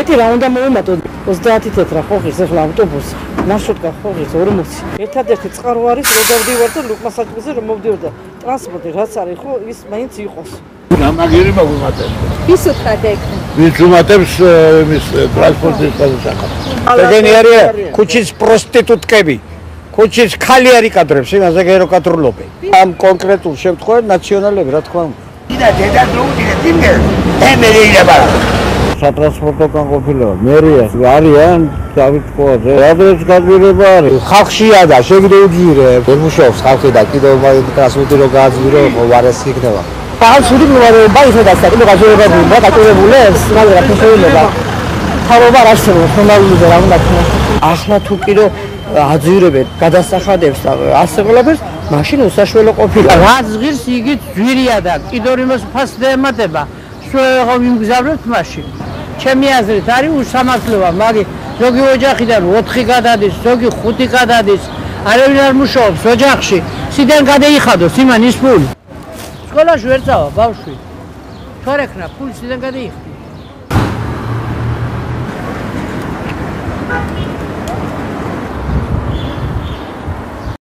ერთი რა უნდა მოვუმატოთ 30 თეთრა ხო ხის ახლა ავტობუსი მარშრუტკა ხო ხის 40 ერთადერთი წყარო არის რომ დავდივარ და ლუკმასაჭმელზე რომ მოვდივარ და ტრანსპორტი რაც არის ხო ის მაინც იყოს გამაგერი მოგუმატებს ვის უთხართ ეგ ვის უმატებს იმის ტრანსპორტის საკითხს ეგენი არის ქუჩის პროსტიტუტკები ქუჩის ხალი არის კადრებს იმაზე გერო კადრულობენ ამ კონკრეტულ შემთხვევაში ნაციონალები რა თქმა უნდა დედა დროუდია თინგე ემერეირება სატრანსპორტო განყოფილება მერიას არიან დავით ყოაზე ადრეს გაძვირება არის ხალხშია და შეგდოუძირებ ვერ მუშაობს ხალხი და კიდევ ტრანსპორტი რო გააძვირო ვარეს იქნება ხალხური მდგომარეობა ისედაც კიდევ გაძვირებულია გაჭირებულებს მაგრამ შეიძლება თავობა არ არსებობს ნორმალურია რა უნდა თქვა ახლა თუ კიდევ აძვირებენ გადასახადებს და ასე ყველაფერს მაშინ უსაშველო ყოფილა რაც ღირს იგით ძვირია და კიდევ იმას ფასზე ემატება სულ ვიმგზავრებთ მაშინ ჩემი აზრით არის უსამართლობა მაგის ზოგი ოჯახიდან 4 გადადის ზოგი 5 გადადის არავინ არ მუშაობს ოჯახში სიდან გადაიხადოს იმან ის ფული სკოლაში ვერ წავა ბავშვი თორექნა ფული სიდან გადაიხადოს